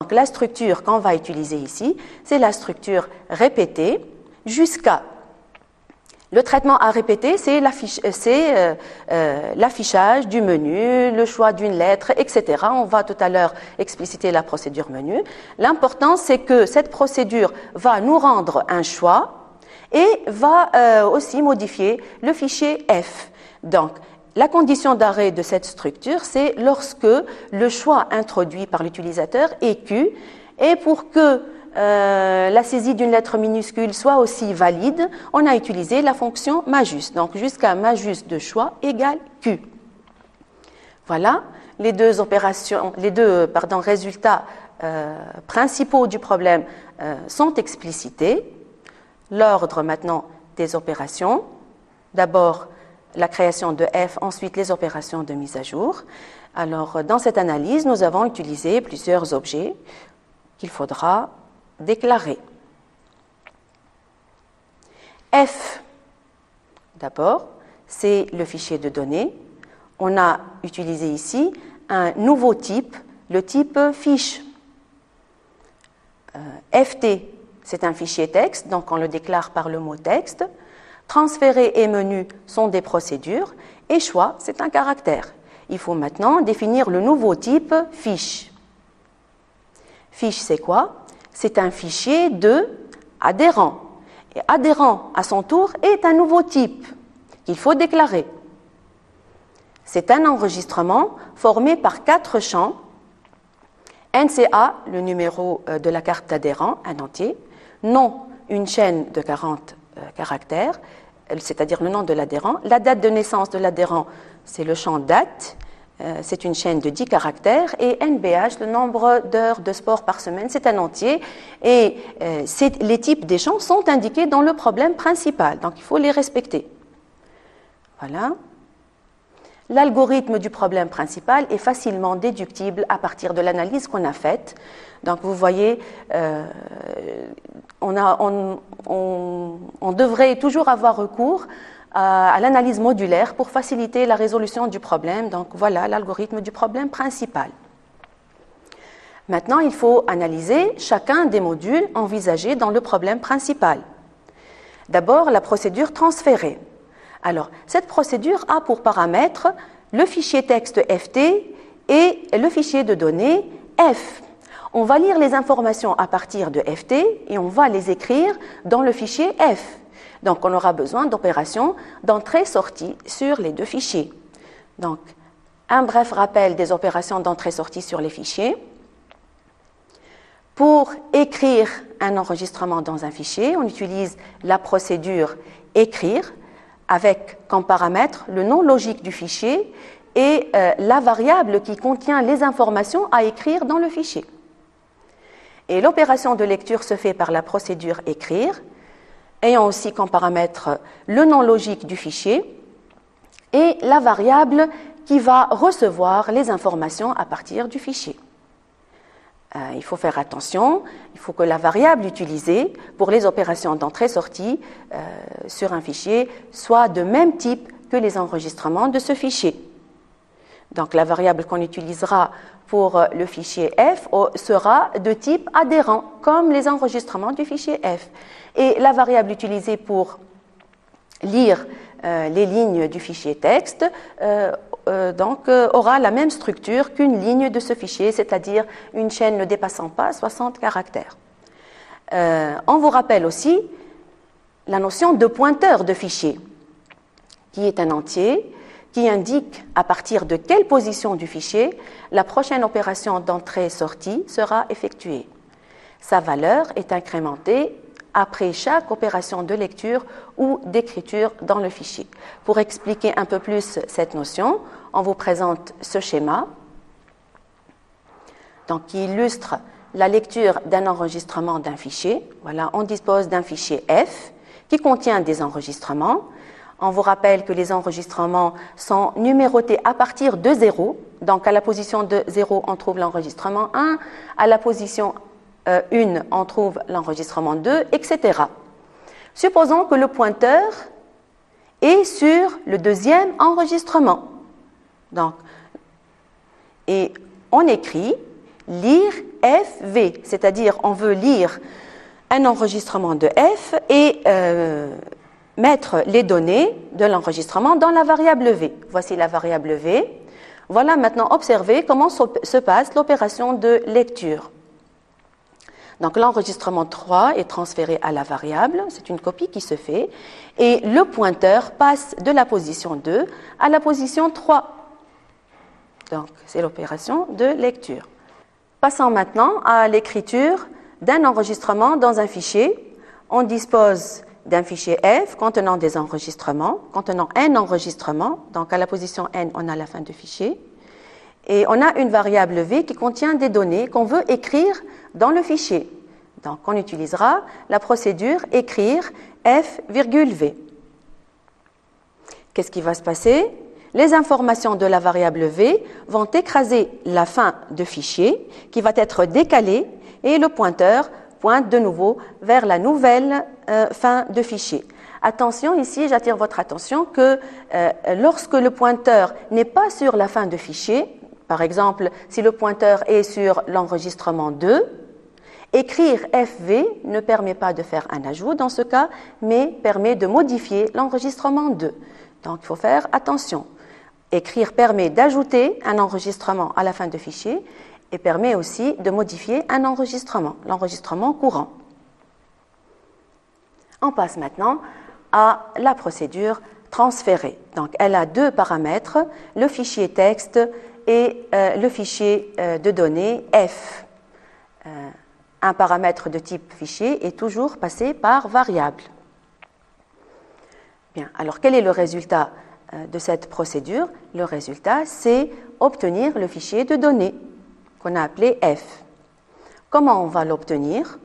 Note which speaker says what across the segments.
Speaker 1: Donc, la structure qu'on va utiliser ici, c'est la structure répétée jusqu'à... Le traitement à répéter, c'est l'affichage du menu, le choix d'une lettre, etc. On va tout à l'heure expliciter la procédure menu. L'important, c'est que cette procédure va nous rendre un choix et va aussi modifier le fichier F. Donc, la condition d'arrêt de cette structure, c'est lorsque le choix introduit par l'utilisateur est Q, et pour que la saisie d'une lettre minuscule soit aussi valide, on a utilisé la fonction majus. Donc, jusqu'à majus de choix égale Q. Voilà, les deux résultats principaux du problème sont explicités. L'ordre maintenant des opérations. D'abord, la création de F, ensuite les opérations de mise à jour. Alors, dans cette analyse, nous avons utilisé plusieurs objets qu'il faudra déclarer. F, d'abord, c'est le fichier de données. On a utilisé ici un nouveau type, le type fiche. FT, c'est un fichier texte, donc on le déclare par le mot texte. Transférer et menu sont des procédures, et choix, c'est un caractère. Il faut maintenant définir le nouveau type fiche. Fiche, c'est quoi? C'est un fichier de adhérent. Et adhérent, à son tour, est un nouveau type qu'il faut déclarer. C'est un enregistrement formé par 4 champs. NCA, le numéro de la carte d'adhérent, un entier. Nom, une chaîne de 40 caractères, c'est-à-dire le nom de l'adhérent. La date de naissance de l'adhérent, c'est le champ date. C'est une chaîne de 10 caractères, et NBH, le nombre d'heures de sport par semaine, c'est un entier, et les types des champs sont indiqués dans le problème principal, donc il faut les respecter. Voilà. L'algorithme du problème principal est facilement déductible à partir de l'analyse qu'on a faite. Donc vous voyez, on devrait toujours avoir recours à l'analyse modulaire pour faciliter la résolution du problème. Donc voilà l'algorithme du problème principal. Maintenant, il faut analyser chacun des modules envisagés dans le problème principal. D'abord, la procédure transférée. Alors, cette procédure a pour paramètres le fichier texte FT et le fichier de données F. On va lire les informations à partir de FT et on va les écrire dans le fichier F. Donc, on aura besoin d'opérations d'entrée-sortie sur les deux fichiers. Donc, un bref rappel des opérations d'entrée-sortie sur les fichiers. Pour écrire un enregistrement dans un fichier, on utilise la procédure écrire avec comme paramètre le nom logique du fichier et la variable qui contient les informations à écrire dans le fichier. Et l'opération de lecture se fait par la procédure écrire, ayant aussi comme paramètre le nom logique du fichier et la variable qui va recevoir les informations à partir du fichier. Il faut faire attention, il faut que la variable utilisée pour les opérations d'entrée-sortie sur un fichier soit de même type que les enregistrements de ce fichier. Donc la variable qu'on utilisera pour le fichier F sera de type adhérent, comme les enregistrements du fichier F. Et la variable utilisée pour lire les lignes du fichier texte aura la même structure qu'une ligne de ce fichier, c'est-à-dire une chaîne ne dépassant pas 60 caractères. On vous rappelle aussi la notion de pointeur de fichier, qui est un entier qui indique à partir de quelle position du fichier la prochaine opération d'entrée-sortie sera effectuée. Sa valeur est incrémentée après chaque opération de lecture ou d'écriture dans le fichier. Pour expliquer un peu plus cette notion, on vous présente ce schéma donc, qui illustre la lecture d'un enregistrement d'un fichier. Voilà, on dispose d'un fichier F qui contient des enregistrements. On vous rappelle que les enregistrements sont numérotés à partir de 0. Donc, à la position de 0, on trouve l'enregistrement 1. À la position 1, on trouve l'enregistrement 2, etc. Supposons que le pointeur est sur le deuxième enregistrement. Donc, et on écrit lire FV, c'est-à-dire on veut lire un enregistrement de F et mettre les données de l'enregistrement dans la variable V. Voici la variable V. Voilà maintenant observer comment se passe l'opération de lecture. Donc l'enregistrement 3 est transféré à la variable, c'est une copie qui se fait, et le pointeur passe de la position 2 à la position 3. Donc c'est l'opération de lecture. Passons maintenant à l'écriture d'un enregistrement dans un fichier. On dispose d'un fichier F contenant des enregistrements, contenant un enregistrement, donc à la position N, on a la fin du fichier, et on a une variable V qui contient des données qu'on veut écrire dans le fichier. Donc on utilisera la procédure écrire F, V. Qu'est-ce qui va se passer? Les informations de la variable V vont écraser la fin de fichier qui va être décalée et le pointeur pointe de nouveau vers la nouvelle fin de fichier. Attention, ici, j'attire votre attention que lorsque le pointeur n'est pas sur la fin de fichier, par exemple, si le pointeur est sur l'enregistrement 2, écrire FV ne permet pas de faire un ajout dans ce cas, mais permet de modifier l'enregistrement 2. Donc, il faut faire attention. Écrire permet d'ajouter un enregistrement à la fin de fichier et permet aussi de modifier un enregistrement, l'enregistrement courant. On passe maintenant à la procédure transférée. Donc, elle a deux paramètres, le fichier texte et le fichier de données F. Un paramètre de type fichier est toujours passé par variable. Bien, alors quel est le résultat de cette procédure? Le résultat, c'est obtenir le fichier de données qu'on a appelé F. Comment on va l'obtenir?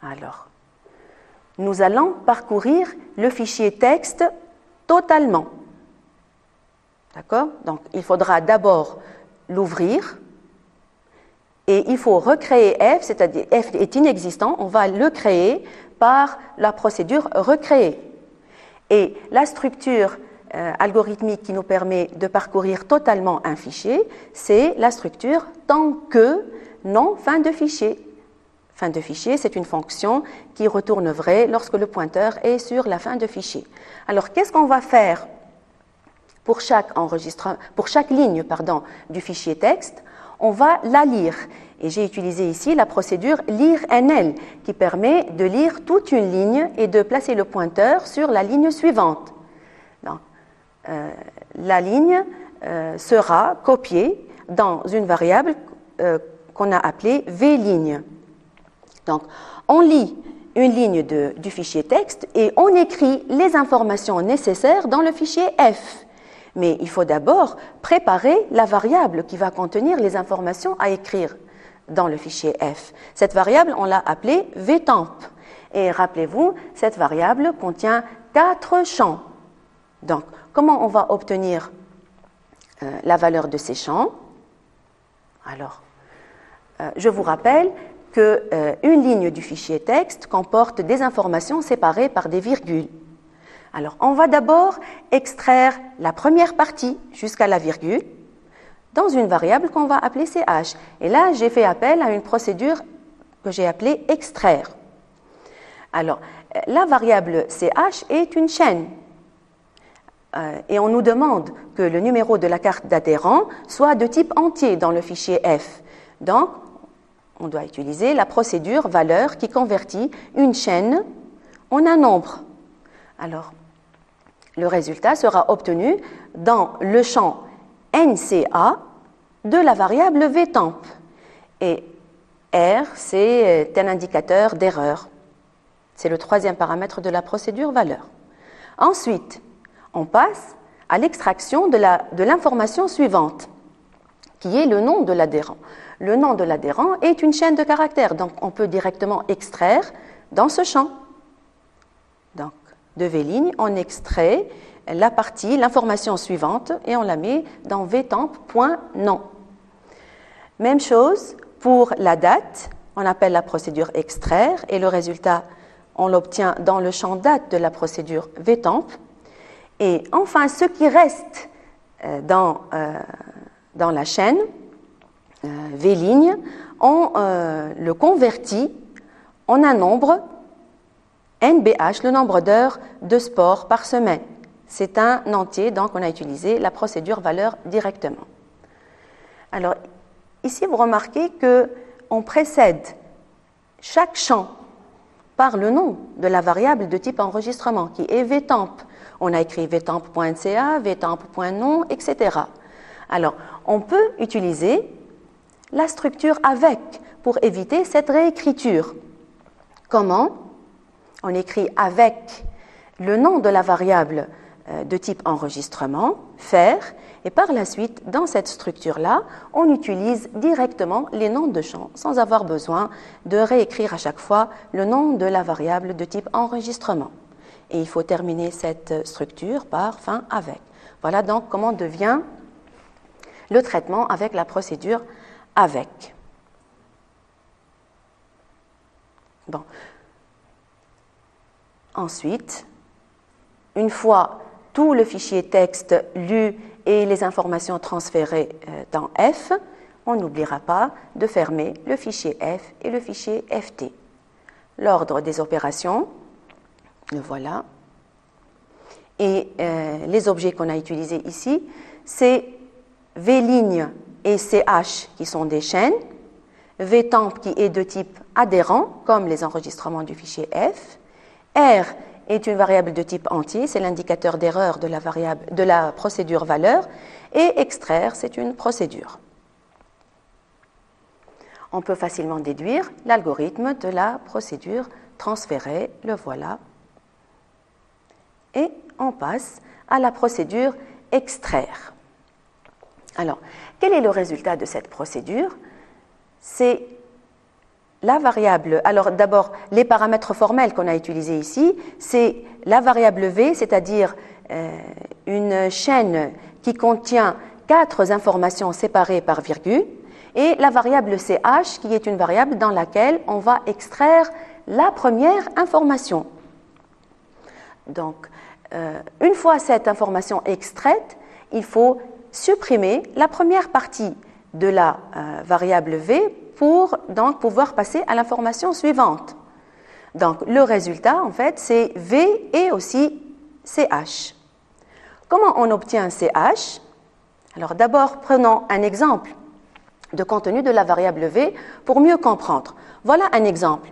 Speaker 1: Alors, nous allons parcourir le fichier texte totalement. D'accord? Donc, il faudra d'abord l'ouvrir et il faut recréer F, c'est-à-dire F est inexistant, on va le créer par la procédure recréer. Et la structure algorithmique qui nous permet de parcourir totalement un fichier, c'est la structure tant que non fin de fichier. Fin de fichier, c'est une fonction qui retourne vrai lorsque le pointeur est sur la fin de fichier. Alors, qu'est-ce qu'on va faire pour chaque ligne du fichier texte? On va la lire. Et j'ai utilisé ici la procédure lire-NL qui permet de lire toute une ligne et de placer le pointeur sur la ligne suivante. Donc, la ligne sera copiée dans une variable qu'on a appelée VLigne. Donc, on lit une ligne du fichier texte et on écrit les informations nécessaires dans le fichier F. Mais il faut d'abord préparer la variable qui va contenir les informations à écrire dans le fichier F. Cette variable, on l'a appelée vtemp. Et rappelez-vous, cette variable contient 4 champs. Donc, comment on va obtenir la valeur de ces champs? Alors, je vous rappelle qu'une ligne du fichier texte comporte des informations séparées par des virgules. Alors, on va d'abord extraire la première partie jusqu'à la virgule dans une variable qu'on va appeler CH. Et là, j'ai fait appel à une procédure que j'ai appelée extraire. Alors, la variable CH est une chaîne. Et on nous demande que le numéro de la carte d'adhérent soit de type entier dans le fichier F. Donc, on doit utiliser la procédure valeur qui convertit une chaîne en un nombre. Alors, le résultat sera obtenu dans le champ NCA de la variable vtemp. Et R, c'est un indicateur d'erreur. C'est le troisième paramètre de la procédure valeur. Ensuite, on passe à l'extraction de l'information suivante, qui est le nom de l'adhérent. Le nom de l'adhérent est une chaîne de caractères, donc on peut directement extraire dans ce champ. Donc, de VLigne, on extrait l'information suivante et on la met dans vtemp.nom. Même chose pour la date, on appelle la procédure extraire et le résultat, on l'obtient dans le champ date de la procédure vtemp. Et enfin, ce qui reste dans la chaîne, V', on le convertit en un nombre NBH, le nombre d'heures de sport par semaine. C'est un entier, donc on a utilisé la procédure valeur directement. Alors, ici, vous remarquez qu'on précède chaque champ par le nom de la variable de type enregistrement, qui est vtemp. On a écrit vtemp.ca, vtemp.nom, etc. Alors, on peut utiliser la structure avec pour éviter cette réécriture. Comment? On écrit avec le nom de la variable de type enregistrement, faire, et par la suite, dans cette structure-là, on utilise directement les noms de champs sans avoir besoin de réécrire à chaque fois le nom de la variable de type enregistrement. Et il faut terminer cette structure par fin avec. Voilà donc comment devient le traitement avec la procédure avec. Bon. Ensuite, une fois tout le fichier texte lu et les informations transférées dans F, on n'oubliera pas de fermer le fichier F et le fichier FT. L'ordre des opérations, le voilà. Et les objets qu'on a utilisés ici, c'est V' et CH qui sont des chaînes, vtemp qui est de type adhérent, comme les enregistrements du fichier F, R est une variable de type entier, c'est l'indicateur d'erreur de la procédure valeur, et extraire, c'est une procédure. On peut facilement déduire l'algorithme de la procédure transférée, le voilà. Et on passe à la procédure extraire. Alors, quel est le résultat de cette procédure? C'est la variable, alors d'abord, les paramètres formels qu'on a utilisés ici, c'est la variable V, c'est-à-dire une chaîne qui contient 4 informations séparées par virgule, et la variable CH, qui est une variable dans laquelle on va extraire la première information. Donc, une fois cette information extraite, il faut supprimer la première partie de la variable V pour donc pouvoir passer à l'information suivante. Donc, le résultat, en fait, c'est V et aussi CH. Comment on obtient CH? Alors, d'abord, prenons un exemple de contenu de la variable V pour mieux comprendre. Voilà un exemple.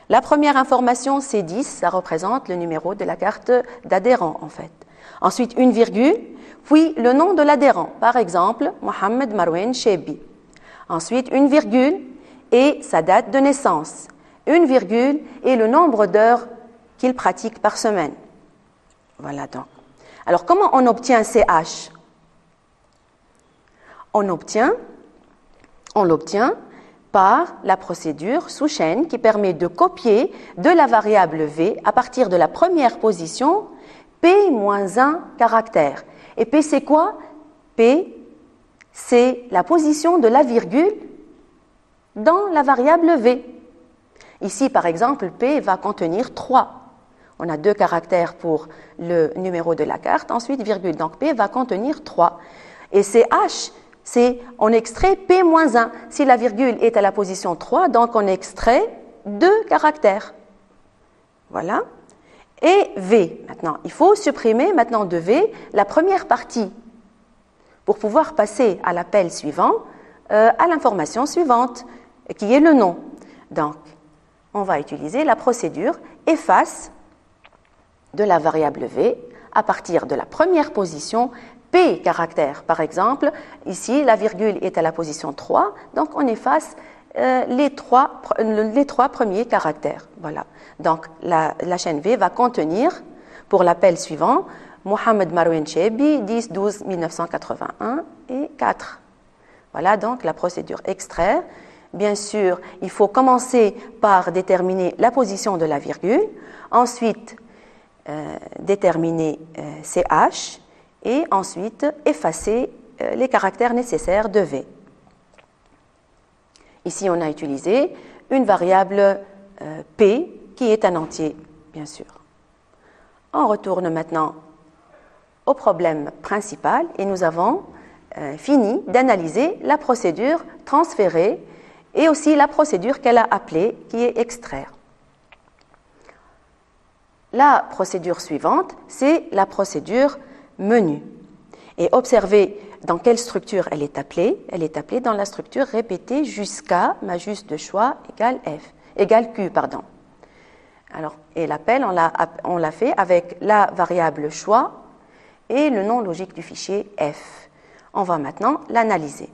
Speaker 1: La première information, c'est 10, ça représente le numéro de la carte d'adhérent, en fait. Ensuite, une virgule, puis le nom de l'adhérent, par exemple, Mohamed Marwan Chebi. Ensuite, une virgule et sa date de naissance. Une virgule et le nombre d'heures qu'il pratique par semaine. Voilà donc. Alors, comment on obtient CH? On l'obtient par la procédure sous chaîne qui permet de copier de la variable V à partir de la première position P-1 caractère. Et P, c'est quoi? P, c'est la position de la virgule dans la variable V. Ici, par exemple, P va contenir 3. On a 2 caractères pour le numéro de la carte, ensuite virgule. Donc, P va contenir 3. Et CH, on extrait P-1. Si la virgule est à la position 3, donc on extrait 2 caractères. Voilà. Et V, maintenant, il faut supprimer maintenant de V la première partie pour pouvoir passer à l'appel suivant, à l'information suivante, qui est le nom. Donc, on va utiliser la procédure efface de la variable V à partir de la première position P caractère. Par exemple, ici, la virgule est à la position 3, donc on efface les trois premiers caractères. Voilà. Donc, la chaîne V va contenir, pour l'appel suivant, Mohamed Marwan Chebi, 10-12-1981 et 4. Voilà donc la procédure extraire. Bien sûr, il faut commencer par déterminer la position de la virgule, ensuite déterminer CH et ensuite effacer les caractères nécessaires de V. Ici, on a utilisé une variable P qui est un entier, bien sûr. On retourne maintenant au problème principal et nous avons fini d'analyser la procédure transférée et aussi la procédure qu'elle a appelée, qui est extraire. La procédure suivante, c'est la procédure menu. Et observez dans quelle structure elle est appelée. Elle est appelée dans la structure répétée jusqu'à majus de choix égale Q. Alors, et l'appel, on l'a fait avec la variable choix et le nom logique du fichier F. On va maintenant l'analyser.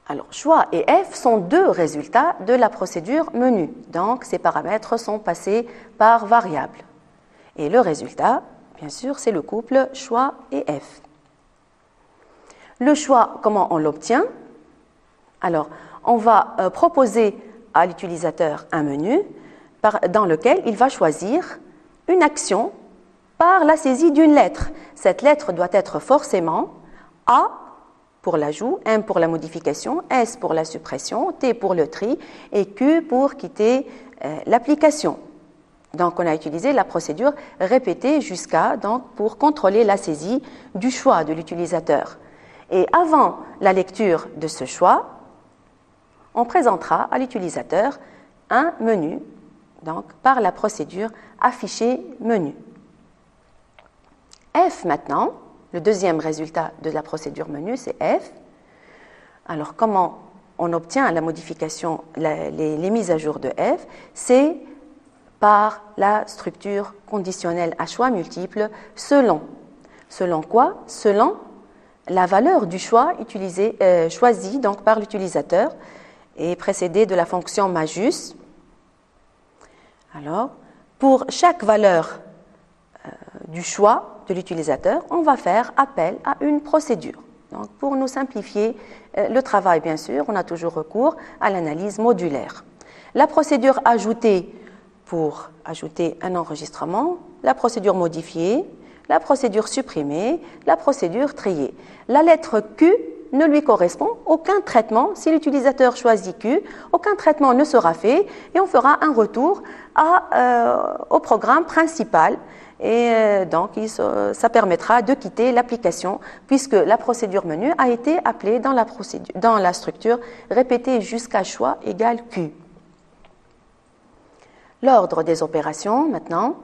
Speaker 1: Alors, choix et F sont deux résultats de la procédure menu. Donc, ces paramètres sont passés par variable. Et le résultat, bien sûr, c'est le couple choix et F. Le choix, comment on l'obtient? Alors, on va proposer à l'utilisateur un menu dans lequel il va choisir une action par la saisie d'une lettre. Cette lettre doit être forcément A pour l'ajout, M pour la modification, S pour la suppression, T pour le tri et Q pour quitter l'application. Donc, on a utilisé la procédure répétée jusqu'à, donc, pour contrôler la saisie du choix de l'utilisateur. Et avant la lecture de ce choix, on présentera à l'utilisateur un menu, donc, par la procédure afficher menu. F maintenant, le deuxième résultat de la procédure menu, c'est F. Alors, comment on obtient la modification, les mises à jour de F? C'est par la structure conditionnelle à choix multiples selon. Selon quoi? Selon la valeur du choix choisi donc par l'utilisateur et précédé de la fonction majus. Alors, pour chaque valeur du choix de l'utilisateur, on va faire appel à une procédure. Donc, pour nous simplifier le travail, bien sûr, on a toujours recours à l'analyse modulaire. La procédure ajoutée pour ajouter un enregistrement, la procédure modifiée, la procédure supprimée, la procédure triée. La lettre Q ne lui correspond aucun traitement. Si l'utilisateur choisit Q, aucun traitement ne sera fait et on fera un retour au programme principal. Et donc, ça permettra de quitter l'application puisque la procédure menu a été appelée dans la structure répétée jusqu'à choix égale Q. L'ordre des opérations, maintenant,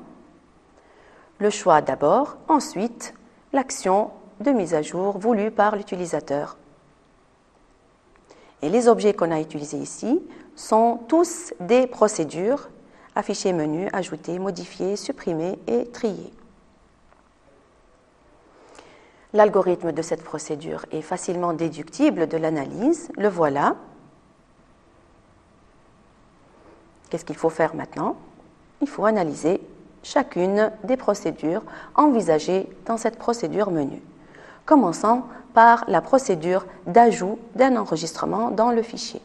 Speaker 1: le choix d'abord, ensuite l'action de mise à jour voulue par l'utilisateur. Et les objets qu'on a utilisés ici sont tous des procédures: afficher menu, ajouter, modifier, supprimer et trier. L'algorithme de cette procédure est facilement déductible de l'analyse, le voilà. Qu'est-ce qu'il faut faire maintenant? Il faut analyser chacune des procédures envisagées dans cette procédure menu. Commençons par la procédure d'ajout d'un enregistrement dans le fichier.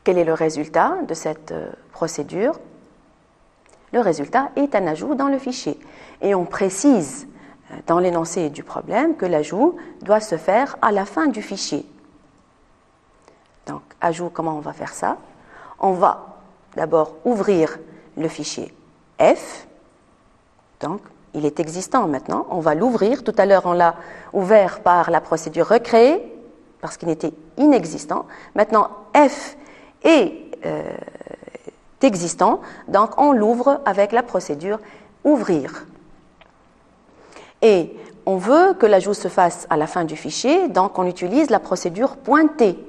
Speaker 1: Quel est le résultat de cette procédure? Le résultat est un ajout dans le fichier. Et on précise dans l'énoncé du problème que l'ajout doit se faire à la fin du fichier. Donc, ajout, comment on va faire ça? On va d'abord ouvrir le fichier F. Donc, il est existant maintenant. On va l'ouvrir. Tout à l'heure, on l'a ouvert par la procédure recréer parce qu'il était inexistant. Maintenant, F est existant. Donc, on l'ouvre avec la procédure ouvrir. Et on veut que l'ajout se fasse à la fin du fichier. Donc, on utilise la procédure pointer.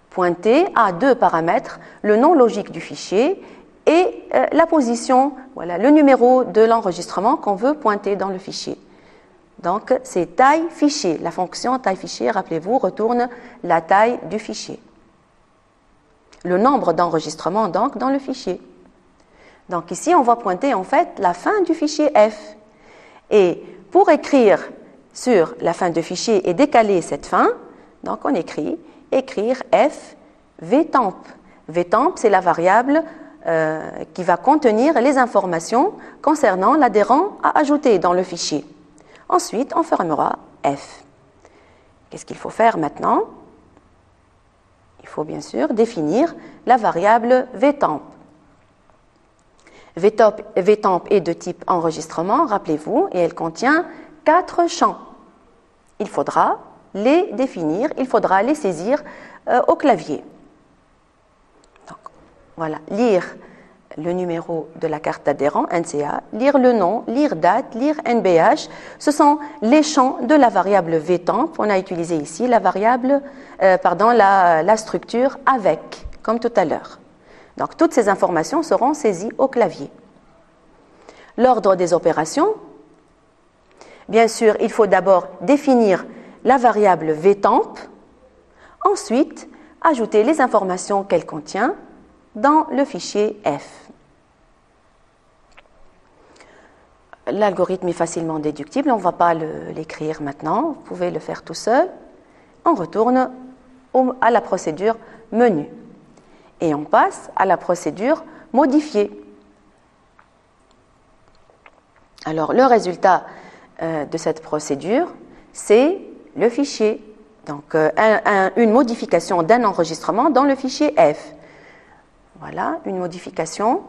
Speaker 1: Pointer a deux paramètres, le nom logique du fichier et la position, voilà, le numéro de l'enregistrement qu'on veut pointer dans le fichier. Donc, c'est taille fichier. La fonction taille fichier, rappelez-vous, retourne la taille du fichier. Le nombre d'enregistrements, donc, dans le fichier. Donc, ici, on va pointer, en fait, la fin du fichier F. Et pour écrire sur la fin du fichier et décaler cette fin, donc, on écrit écrire F vtemp. Vtemp, c'est la variable qui va contenir les informations concernant l'adhérent à ajouter dans le fichier. Ensuite, on fermera F. Qu'est-ce qu'il faut faire maintenant? Il faut bien sûr définir la variable vtemp. VTemp est de type enregistrement, rappelez-vous, et elle contient 4 champs. Il faudra les définir, il faudra les saisir au clavier. Donc, voilà, lire le numéro de la carte d'adhérent, NCA, lire le nom, lire date, lire NBH. Ce sont les champs de la variable VTemp. On a utilisé ici la variable, la structure avec, comme tout à l'heure. Donc, toutes ces informations seront saisies au clavier. L'ordre des opérations, bien sûr, il faut d'abord définir la variable VTemp, ensuite ajouter les informations qu'elle contient dans le fichier F. L'algorithme est facilement déductible, on ne va pas l'écrire maintenant, vous pouvez le faire tout seul. On retourne à la procédure menu et on passe à la procédure modifier. Alors le résultat de cette procédure, c'est le fichier, donc une modification d'un enregistrement dans le fichier F. Voilà, une modification.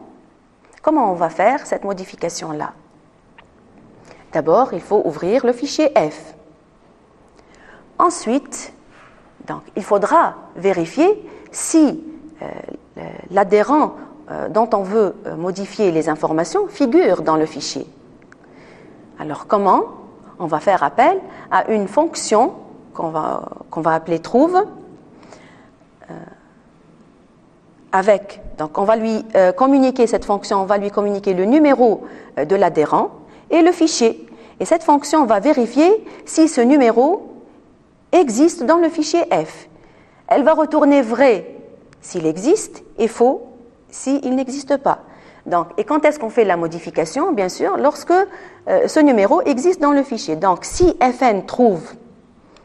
Speaker 1: Comment on va faire cette modification-là? D'abord, il faut ouvrir le fichier F. Ensuite, donc, il faudra vérifier si l'adhérent dont on veut modifier les informations figure dans le fichier. Alors, comment? On va faire appel à une fonction qu'on va appeler trouve. Donc on va lui communiquer cette fonction, on va lui communiquer le numéro de l'adhérent et le fichier. Et cette fonction va vérifier si ce numéro existe dans le fichier F. Elle va retourner vrai s'il existe et faux s'il n'existe pas. Donc, et quand est-ce qu'on fait la modification? Bien sûr, lorsque ce numéro existe dans le fichier. Donc, si fn trouve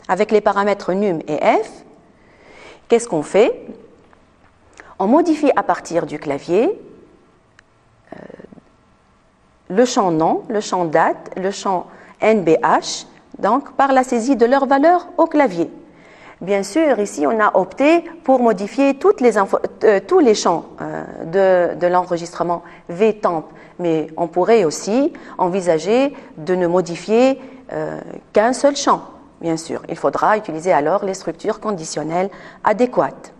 Speaker 1: avec les paramètres num et f, qu'est-ce qu'on fait? On modifie à partir du clavier le champ nom, le champ date, le champ NBH, donc par la saisie de leur valeur au clavier. Bien sûr, ici, on a opté pour modifier tous les champs de l'enregistrement VTemp, mais on pourrait aussi envisager de ne modifier qu'un seul champ, bien sûr. Il faudra utiliser alors les structures conditionnelles adéquates.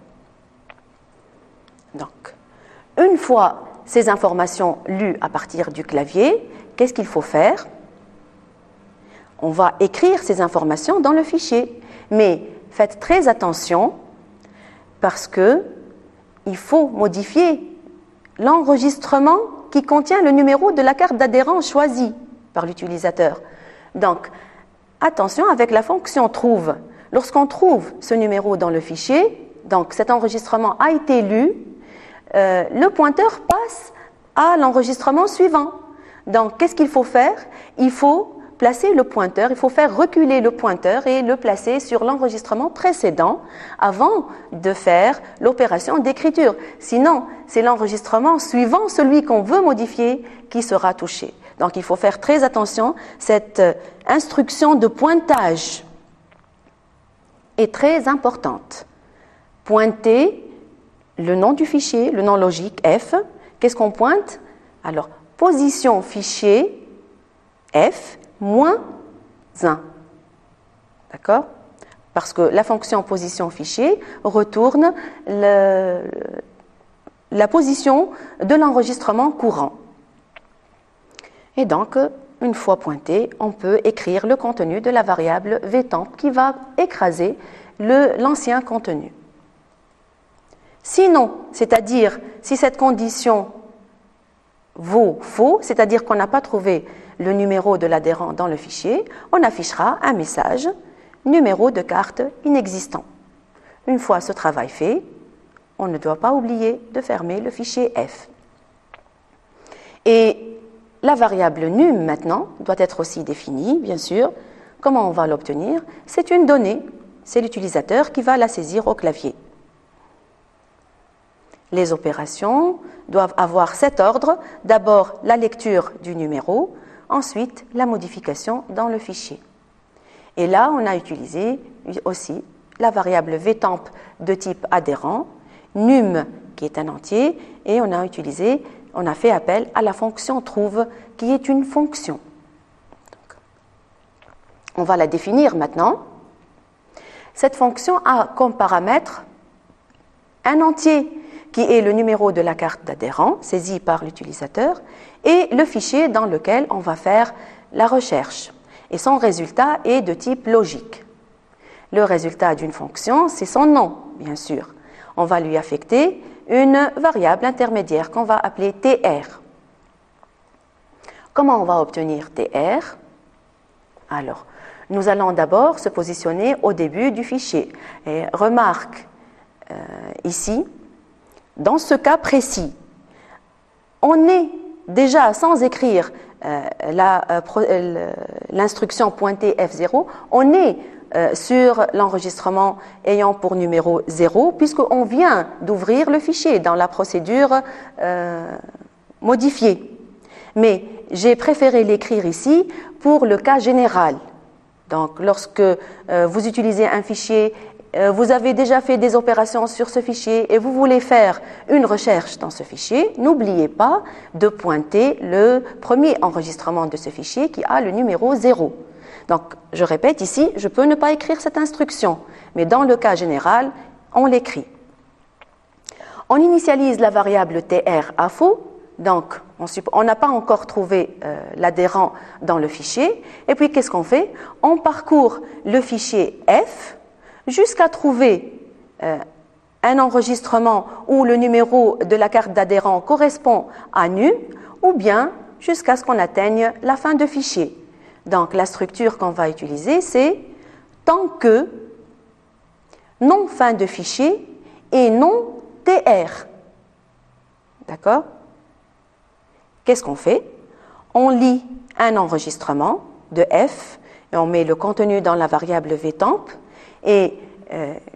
Speaker 1: Donc, une fois ces informations lues à partir du clavier, qu'est-ce qu'il faut faire? On va écrire ces informations dans le fichier, mais faites très attention parce que il faut modifier l'enregistrement qui contient le numéro de la carte d'adhérent choisie par l'utilisateur. Donc, attention avec la fonction trouve. Lorsqu'on trouve ce numéro dans le fichier, donc cet enregistrement a été lu, le pointeur passe à l'enregistrement suivant. Donc, qu'est-ce qu'il faut faire? Il faut placer le pointeur, il faut faire reculer le pointeur et le placer sur l'enregistrement précédent avant de faire l'opération d'écriture. Sinon, c'est l'enregistrement suivant celui qu'on veut modifier qui sera touché. Donc, il faut faire très attention. Cette instruction de pointage est très importante. Pointer le nom du fichier, le nom logique F. Qu'est-ce qu'on pointe? Alors, position fichier F moins 1. D'accord? Parce que la fonction position fichier retourne la position de l'enregistrement courant. Et donc, une fois pointé, on peut écrire le contenu de la variable VTemp qui va écraser l'ancien contenu. Sinon, c'est-à-dire si cette condition vaut faux, c'est-à-dire qu'on n'a pas trouvé le numéro de l'adhérent dans le fichier, on affichera un message « numéro de carte inexistant ». Une fois ce travail fait, on ne doit pas oublier de fermer le fichier F. Et la variable num maintenant doit être aussi définie, bien sûr. Comment on va l'obtenir? C'est une donnée, c'est l'utilisateur qui va la saisir au clavier. Les opérations doivent avoir cet ordre, d'abord la lecture du numéro, ensuite la modification dans le fichier. Et là, on a utilisé aussi la variable VTemp de type adhérent, num qui est un entier, et on a utilisé on a fait appel à la fonction trouve qui est une fonction. Donc, on va la définir maintenant. Cette fonction a comme paramètre un entier qui est le numéro de la carte d'adhérent saisi par l'utilisateur et le fichier dans lequel on va faire la recherche. Et son résultat est de type logique. Le résultat d'une fonction, c'est son nom, bien sûr. On va lui affecter une variable intermédiaire qu'on va appeler TR. Comment on va obtenir TR? Alors, nous allons d'abord se positionner au début du fichier. Et remarque ici, dans ce cas précis, on est déjà sans écrire l'instruction pointée F0, on est sur l'enregistrement ayant pour numéro 0, puisqu'on vient d'ouvrir le fichier dans la procédure modifiée. Mais j'ai préféré l'écrire ici pour le cas général. Donc, lorsque vous utilisez un fichier, vous avez déjà fait des opérations sur ce fichier et vous voulez faire une recherche dans ce fichier, n'oubliez pas de pointer le premier enregistrement de ce fichier qui a le numéro 0. Donc, je répète ici, je peux ne pas écrire cette instruction, mais dans le cas général, on l'écrit. On initialise la variable TR à faux, donc on n'a pas encore trouvé l'adhérent dans le fichier, et puis qu'est-ce qu'on fait? On parcourt le fichier F jusqu'à trouver un enregistrement où le numéro de la carte d'adhérent correspond à NU, ou bien jusqu'à ce qu'on atteigne la fin de fichier. Donc, la structure qu'on va utiliser, c'est tant que non fin de fichier et non TR. D'accord? Qu'est-ce qu'on fait? On lit un enregistrement de F et on met le contenu dans la variable vtemp et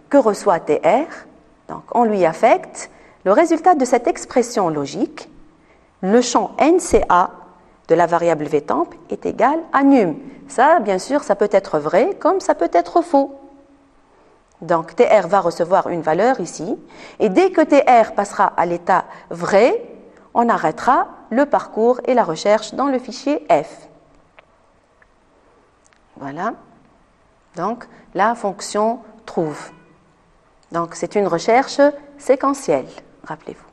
Speaker 1: que reçoit TR? Donc, on lui affecte le résultat de cette expression logique. Le champ NCA de la variable vtemp est égal à num. Ça, bien sûr, ça peut être vrai comme ça peut être faux. Donc, TR va recevoir une valeur ici. Et dès que TR passera à l'état vrai, on arrêtera le parcours et la recherche dans le fichier F. Voilà. Donc, la fonction trouve. Donc, c'est une recherche séquentielle, rappelez-vous.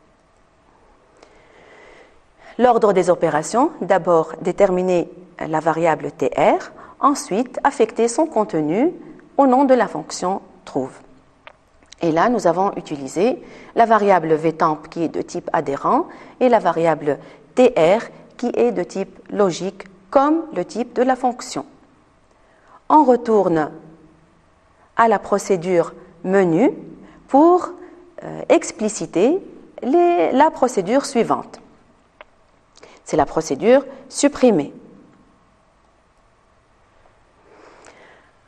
Speaker 1: L'ordre des opérations, d'abord déterminer la variable TR, ensuite affecter son contenu au nom de la fonction trouve. Et là, nous avons utilisé la variable vtemp qui est de type adhérent et la variable TR qui est de type logique comme le type de la fonction. On retourne à la procédure menu pour expliciter la procédure suivante. C'est la procédure supprimer.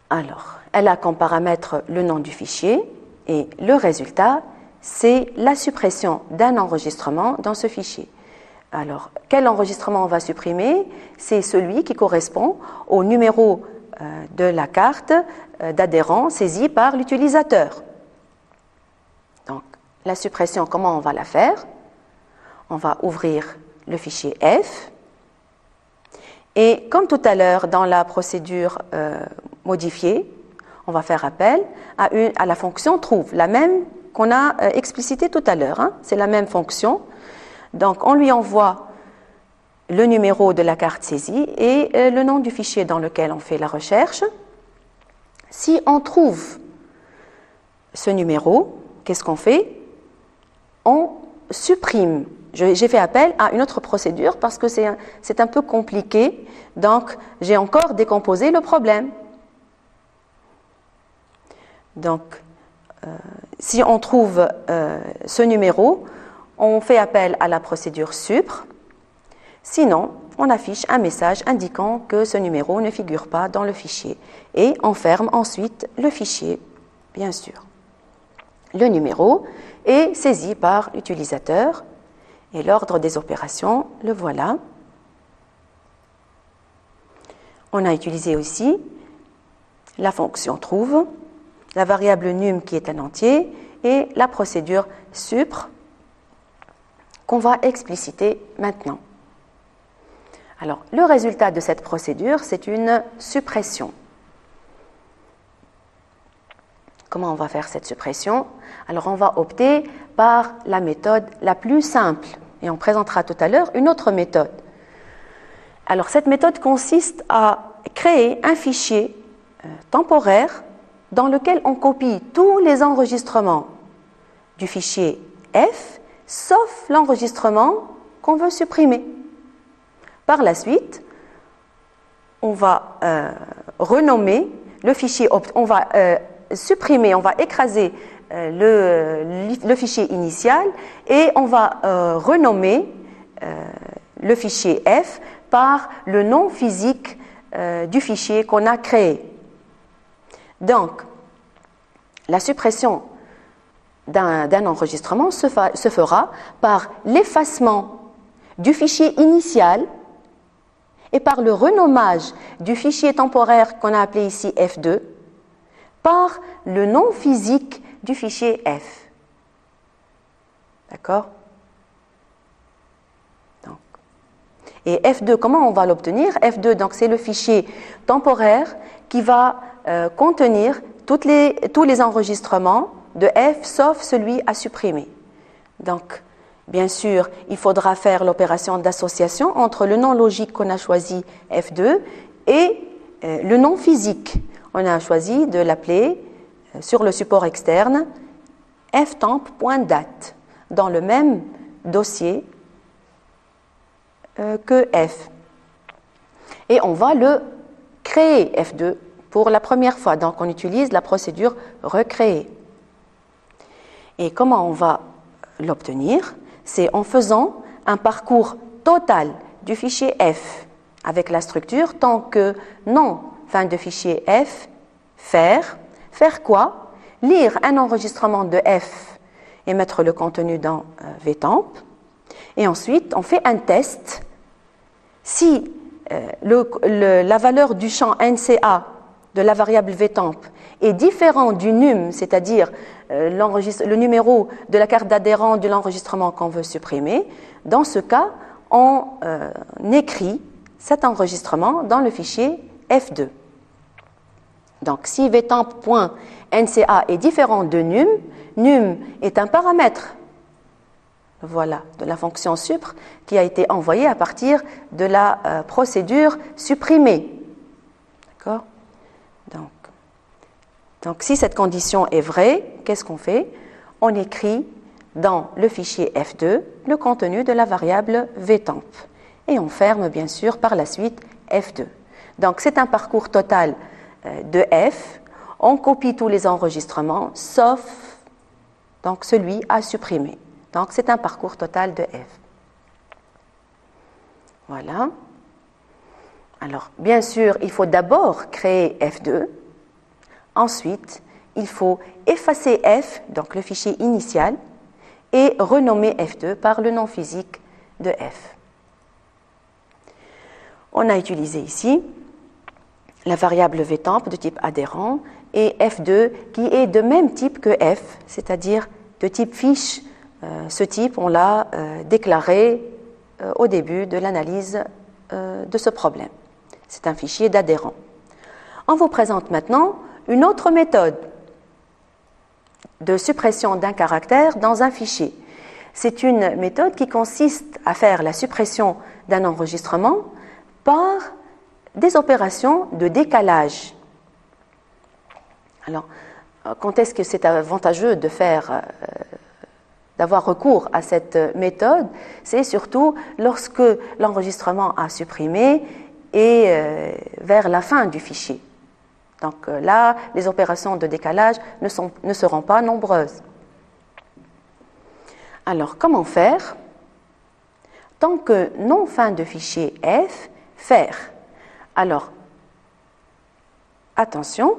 Speaker 1: Alors, elle a comme paramètre le nom du fichier et le résultat, c'est la suppression d'un enregistrement dans ce fichier. Alors, quel enregistrement on va supprimer? C'est celui qui correspond au numéro de la carte d'adhérent saisie par l'utilisateur. Donc, la suppression, comment on va la faire? On va ouvrir le fichier F et comme tout à l'heure dans la procédure modifiée, on va faire appel à la fonction trouve, la même qu'on a explicitée tout à l'heure, hein, c'est la même fonction. Donc on lui envoie le numéro de la carte saisie et le nom du fichier dans lequel on fait la recherche. Si on trouve ce numéro, qu'est-ce qu'on fait? On supprime. J'ai fait appel à une autre procédure parce que c'est un peu compliqué, donc j'ai encore décomposé le problème. Donc, si on trouve ce numéro, on fait appel à la procédure supr. Sinon, on affiche un message indiquant que ce numéro ne figure pas dans le fichier et on ferme ensuite le fichier, bien sûr. Le numéro est saisi par l'utilisateur et l'ordre des opérations, le voilà. On a utilisé aussi la fonction trouve, la variable num qui est un entier et la procédure supr qu'on va expliciter maintenant. Alors, le résultat de cette procédure, c'est une suppression. Comment on va faire cette suppression? Alors, on va opter par la méthode la plus simple. Et on présentera tout à l'heure une autre méthode. Alors, cette méthode consiste à créer un fichier temporaire dans lequel on copie tous les enregistrements du fichier F, sauf l'enregistrement qu'on veut supprimer. Par la suite, on va renommer le fichier, on va supprimer, on va écraser le fichier initial et on va renommer le fichier F par le nom physique du fichier qu'on a créé. Donc, la suppression d'un enregistrement se fera par l'effacement du fichier initial et par le renommage du fichier temporaire qu'on a appelé ici F2 par le nom physique du fichier F. D'accord? Et F2, comment on va l'obtenir? F2, donc c'est le fichier temporaire qui va contenir tous les enregistrements de F sauf celui à supprimer. Donc, bien sûr, il faudra faire l'opération d'association entre le nom logique qu'on a choisi F2 et le nom physique. On a choisi de l'appeler sur le support externe ftemp.date dans le même dossier que F. Et on va le créer F2 pour la première fois. Donc on utilise la procédure recréer. Et comment on va l'obtenir? C'est en faisant un parcours total du fichier F avec la structure tant que nom fin de fichier F, faire quoi? Lire un enregistrement de F et mettre le contenu dans vtemp. Et ensuite, on fait un test. Si la valeur du champ NCA de la variable vtemp est différent du num, c'est-à-dire le numéro de la carte d'adhérent de l'enregistrement qu'on veut supprimer, dans ce cas, on écrit cet enregistrement dans le fichier F2. Donc, si vtemp.nca est différent de num est un paramètre, voilà, de la fonction supr qui a été envoyée à partir de la procédure supprimée. D'accord? Donc, si cette condition est vraie, qu'est-ce qu'on fait? On écrit dans le fichier F2 le contenu de la variable vtemp. Et on ferme, bien sûr, par la suite F2. Donc, c'est un parcours total de F. On copie tous les enregistrements, sauf donc, celui à supprimer. Donc, c'est un parcours total de F. Voilà. Alors, bien sûr, il faut d'abord créer F2. Ensuite, il faut effacer F, donc le fichier initial, et renommer F2 par le nom physique de F. On a utilisé ici la variable vtemp de type adhérent et F2 qui est de même type que F, c'est-à-dire de type fiche. Ce type, on l'a déclaré au début de l'analyse de ce problème. C'est un fichier d'adhérent. On vous présente maintenant une autre méthode de suppression d'un caractère dans un fichier. C'est une méthode qui consiste à faire la suppression d'un enregistrement par des opérations de décalage. Alors, quand est-ce que c'est avantageux d'avoir recours à cette méthode? C'est surtout lorsque l'enregistrement a supprimé et vers la fin du fichier. Donc là, les opérations de décalage ne seront pas nombreuses. Alors, comment faire? Tant que nom fin de fichier F, faire. Alors, attention.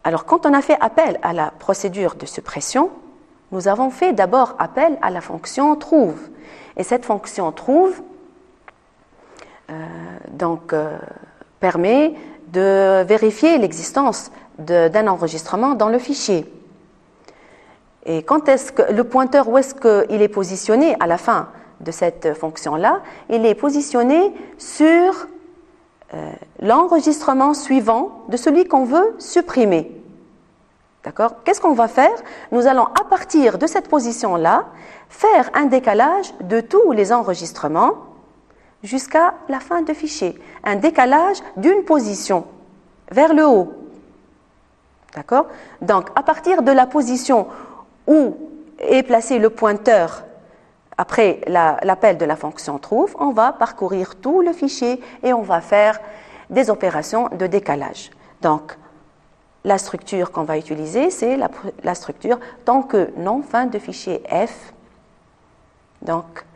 Speaker 1: Alors, quand on a fait appel à la procédure de suppression, nous avons fait d'abord appel à la fonction trouve. Et cette fonction trouve permet de vérifier l'existence d'un enregistrement dans le fichier. Et quand est-ce que le pointeur, où est-ce qu'il est positionné à la fin de cette fonction-là, il est positionné sur l'enregistrement suivant de celui qu'on veut supprimer. D'accord? Qu'est-ce qu'on va faire? Nous allons, à partir de cette position-là, faire un décalage de tous les enregistrements jusqu'à la fin de fichier. Un décalage d'une position vers le haut. D'accord? Donc, à partir de la position où est placé le pointeur après l'appel de la fonction trouve, on va parcourir tout le fichier et on va faire des opérations de décalage. Donc, la structure qu'on va utiliser, c'est la structure tant que non fin de fichier F. Donc,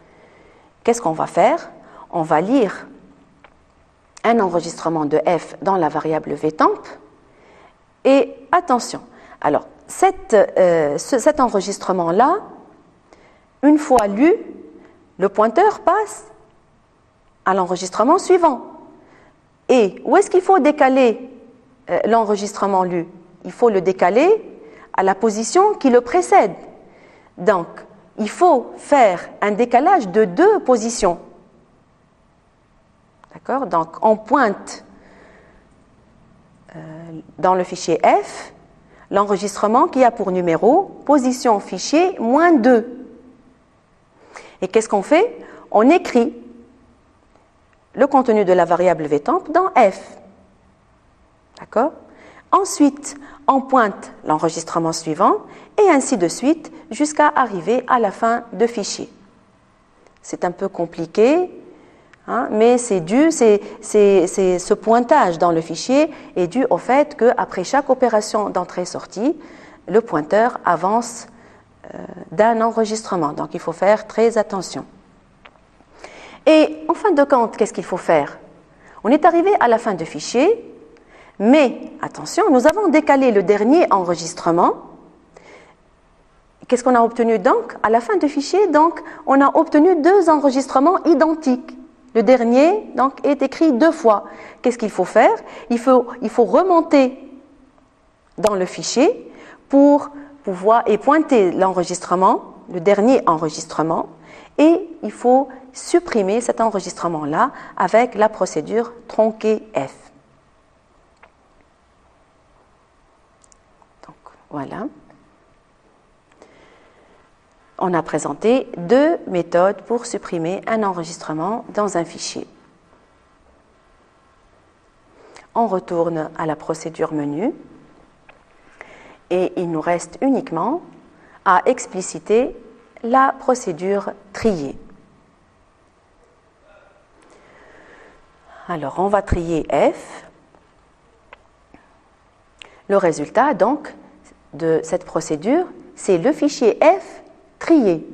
Speaker 1: qu'est-ce qu'on va faire? On va lire un enregistrement de F dans la variable vtemp. Et attention, alors, cet enregistrement-là, une fois lu, le pointeur passe à l'enregistrement suivant. Et où est-ce qu'il faut décaler l'enregistrement lu? Il faut le décaler à la position qui le précède. Donc, il faut faire un décalage de 2 positions. D'accord? Donc, on pointe dans le fichier F l'enregistrement qui a pour numéro position fichier -2. Et qu'est-ce qu'on fait? On écrit le contenu de la variable vtemp dans F. D'accord? Ensuite, on pointe l'enregistrement suivant et ainsi de suite jusqu'à arriver à la fin de fichier. C'est un peu compliqué, hein, mais c'est dû, ce pointage dans le fichier est dû au fait qu'après chaque opération d'entrée-sortie, le pointeur avance d'un enregistrement. Donc, il faut faire très attention. Et en fin de compte, qu'est-ce qu'il faut faire? On est arrivé à la fin de fichier, mais attention, nous avons décalé le dernier enregistrement. Qu'est-ce qu'on a obtenu donc? À la fin de fichier, donc, on a obtenu 2 enregistrements identiques. Le dernier, donc, est écrit 2 fois. Qu'est-ce qu'il faut faire? Il faut remonter dans le fichier pour pouvoir pointer l'enregistrement, le dernier enregistrement, et il faut supprimer cet enregistrement-là avec la procédure tronquer F. Donc, voilà. On a présenté 2 méthodes pour supprimer un enregistrement dans un fichier. On retourne à la procédure menu et il nous reste uniquement à expliciter la procédure trier. Alors, on va trier F. Le résultat, donc, de cette procédure, c'est le fichier F trié.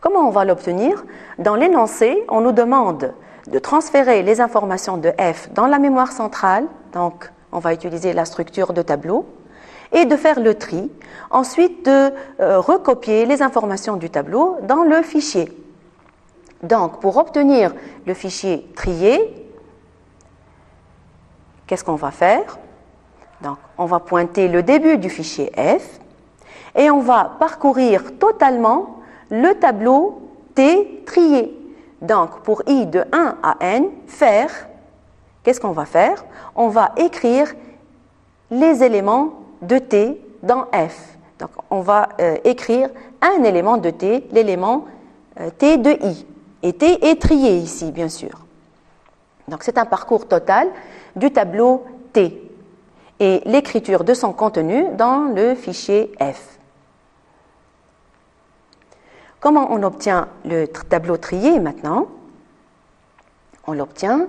Speaker 1: Comment on va l'obtenir? Dans l'énoncé, on nous demande de transférer les informations de F dans la mémoire centrale, donc on va utiliser la structure de tableau, et de faire le tri, ensuite de recopier les informations du tableau dans le fichier. Donc, pour obtenir le fichier trié, qu'est-ce qu'on va faire? Donc, on va pointer le début du fichier F et on va parcourir totalement le tableau T trié. Donc, pour I de 1 à N, faire, qu'est-ce qu'on va faire? On va écrire les éléments de T dans F. Donc, on va écrire un élément de T, l'élément T de I. Et T est trié ici, bien sûr. Donc, c'est un parcours total du tableau T et l'écriture de son contenu dans le fichier F. Comment on obtient le tableau trié maintenant? On l'obtient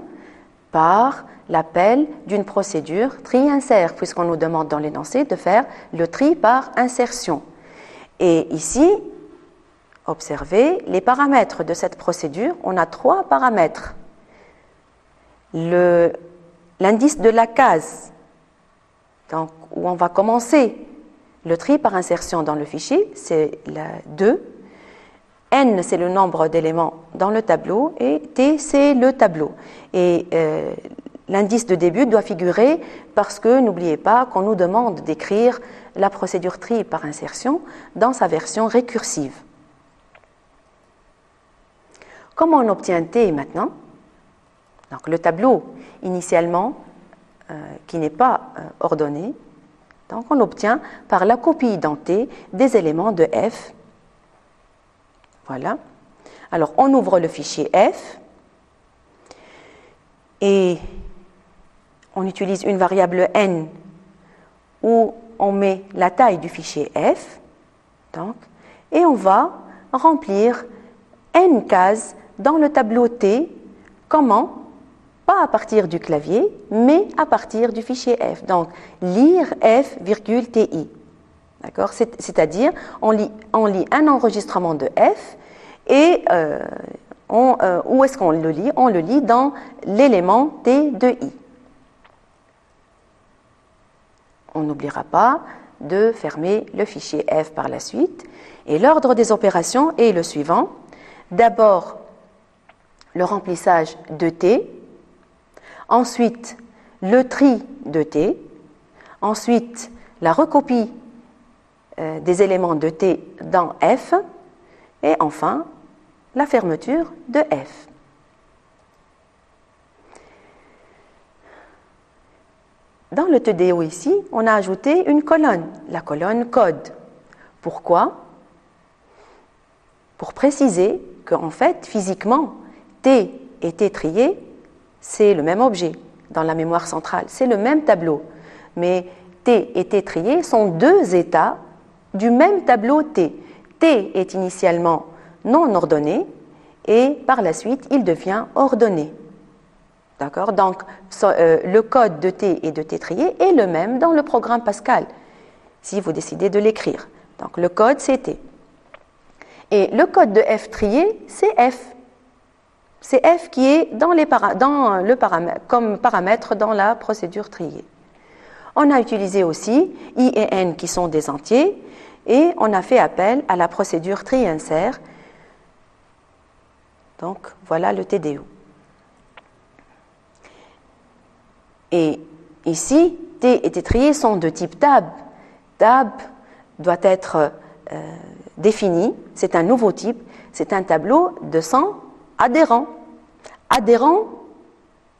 Speaker 1: par l'appel d'une procédure tri-insert, puisqu'on nous demande dans l'énoncé de faire le tri par insertion. Et ici, observez les paramètres de cette procédure. On a 3 paramètres. L'indice de la case, donc, où on va commencer le tri par insertion dans le fichier, c'est la 2. N, c'est le nombre d'éléments dans le tableau et T, c'est le tableau. Et l'indice de début doit figurer parce que n'oubliez pas qu'on nous demande d'écrire la procédure tri par insertion dans sa version récursive. Comment on obtient T maintenant? Donc le tableau initialement qui n'est pas ordonné, donc on l'obtient par la copie identée des éléments de F. Voilà. Alors on ouvre le fichier F et on utilise une variable n où on met la taille du fichier F, donc, et on va remplir n cases dans le tableau T. Comment? Pas à partir du clavier, mais à partir du fichier F. Donc, lire F, TI. D'accord? C'est-à-dire, on lit un enregistrement de F et où est-ce qu'on le lit? On le lit dans l'élément T de I. On n'oubliera pas de fermer le fichier F par la suite. Et l'ordre des opérations est le suivant. D'abord, le remplissage de T. Ensuite, le tri de T. Ensuite, la recopie des éléments de T dans F. Et enfin, la fermeture de F. Dans le TDO ici, on a ajouté une colonne, la colonne code. Pourquoi? Pour préciser qu'en fait, physiquement, T et T trié, c'est le même objet dans la mémoire centrale, c'est le même tableau. Mais T et T trié sont deux états du même tableau T. T est initialement non ordonné et par la suite, il devient ordonné. D'accord? Donc, le code de T et de T trié est le même dans le programme Pascal, si vous décidez de l'écrire. Donc, le code, c'est T. Et le code de F trié, c'est F. C'est F qui est comme paramètre dans la procédure triée. On a utilisé aussi I et N qui sont des entiers et on a fait appel à la procédure tri-insert. Donc, voilà le TDO. Et ici, T et T trié sont de type tab. Tab doit être défini, c'est un nouveau type, c'est un tableau de 100 adhérents. Adhérent,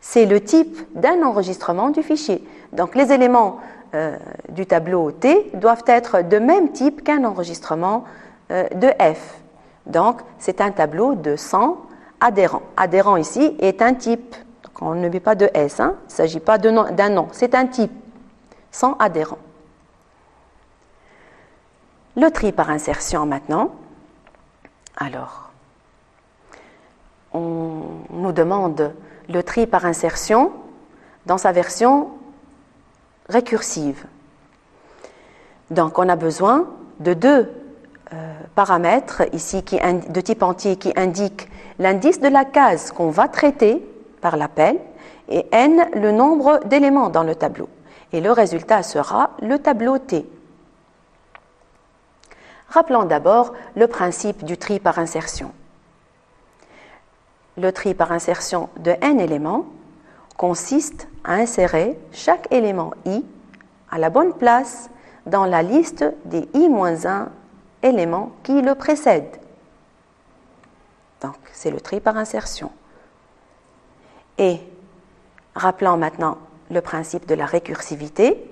Speaker 1: c'est le type d'un enregistrement du fichier. Donc les éléments du tableau T doivent être de même type qu'un enregistrement de F. Donc c'est un tableau de 100 adhérents. Adhérent ici est un type. Donc, on ne met pas de S, hein. Il ne s'agit pas d'un nom, c'est un type. 100 adhérents. Le tri par insertion maintenant. Alors, on nous demande le tri par insertion dans sa version récursive. Donc, on a besoin de deux paramètres ici de type entier qui indiquent l'indice de la case qu'on va traiter par l'appel et n le nombre d'éléments dans le tableau. Et le résultat sera le tableau T. Rappelons d'abord le principe du tri par insertion. Le tri par insertion de n éléments consiste à insérer chaque élément i à la bonne place dans la liste des i-1 éléments qui le précèdent. Donc, c'est le tri par insertion. Et rappelons maintenant le principe de la récursivité.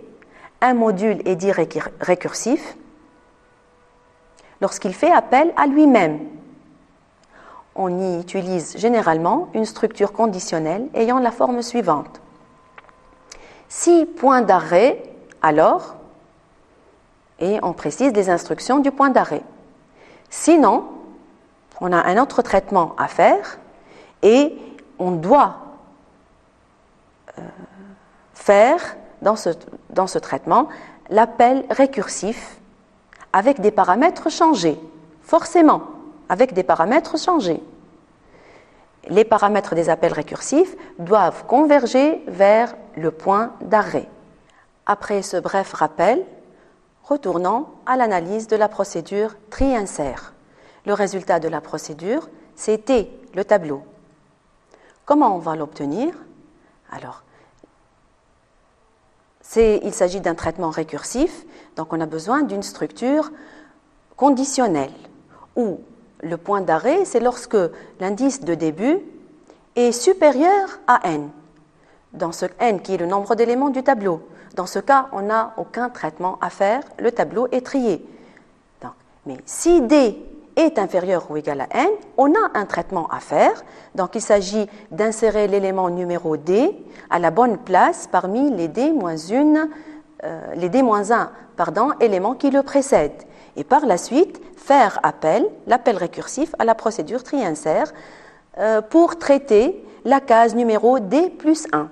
Speaker 1: Un module est dit récursif lorsqu'il fait appel à lui-même. On y utilise généralement une structure conditionnelle ayant la forme suivante. Si point d'arrêt, alors, et on précise les instructions du point d'arrêt. Sinon, on a un autre traitement à faire et on doit faire dans ce traitement l'appel récursif avec des paramètres changés, forcément, avec des paramètres changés. Les paramètres des appels récursifs doivent converger vers le point d'arrêt. Après ce bref rappel, retournons à l'analyse de la procédure tri-insert. Le résultat de la procédure, c'est T, le tableau. Comment on va l'obtenir? Alors, il s'agit d'un traitement récursif, donc on a besoin d'une structure conditionnelle où le point d'arrêt, c'est lorsque l'indice de début est supérieur à n. Dans ce n qui est le nombre d'éléments du tableau. Dans ce cas, on n'a aucun traitement à faire, le tableau est trié. Donc, mais si d est inférieur ou égal à n, on a un traitement à faire. Donc il s'agit d'insérer l'élément numéro d à la bonne place parmi les d-1 éléments qui le précèdent. Et par la suite, faire l'appel récursif à la procédure tri-insert pour traiter la case numéro d plus 1.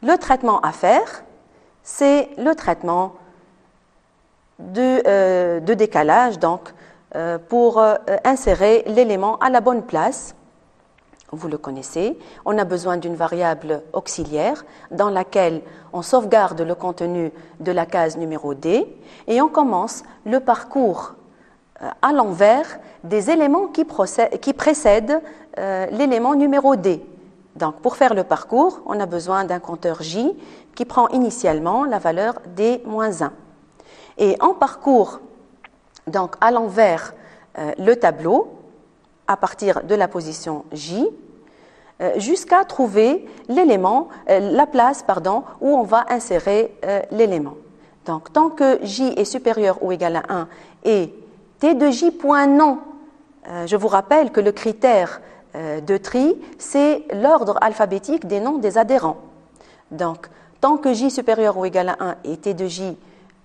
Speaker 1: Le traitement à faire, c'est le traitement de décalage, donc pour insérer l'élément à la bonne place. Vous le connaissez, on a besoin d'une variable auxiliaire dans laquelle on sauvegarde le contenu de la case numéro D et on commence le parcours à l'envers des éléments qui précèdent l'élément numéro D. Donc, pour faire le parcours, on a besoin d'un compteur J qui prend initialement la valeur D-1. Et on parcourt donc à l'envers le tableau à partir de la position J jusqu'à trouver la place où on va insérer l'élément. Donc, tant que J est supérieur ou égal à 1 et T de J point non, je vous rappelle que le critère de tri, c'est l'ordre alphabétique des noms des adhérents. Donc, tant que J supérieur ou égal à 1 et T de J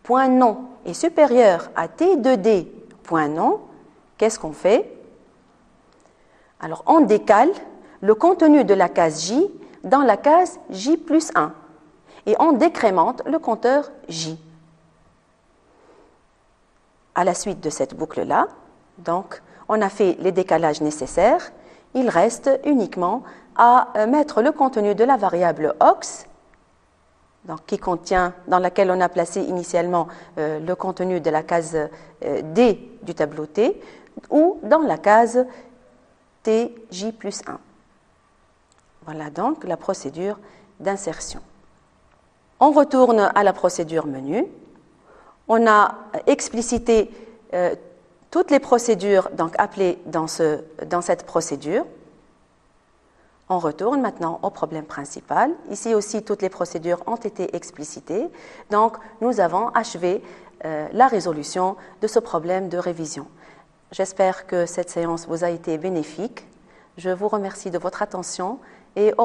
Speaker 1: point non est supérieur à T de D point non, qu'est-ce qu'on fait? Alors, on décale le contenu de la case J dans la case J plus 1 et on décrémente le compteur J. À la suite de cette boucle-là, donc, on a fait les décalages nécessaires. Il reste uniquement à mettre le contenu de la variable aux, donc dans laquelle on a placé initialement le contenu de la case D du tableau T, ou dans la case TJ plus 1. Voilà donc la procédure d'insertion. On retourne à la procédure menu. On a explicité toutes les procédures donc appelées dans cette procédure. On retourne maintenant au problème principal. Ici aussi, toutes les procédures ont été explicitées. Donc, nous avons achevé la résolution de ce problème de révision. J'espère que cette séance vous a été bénéfique. Je vous remercie de votre attention et au revoir.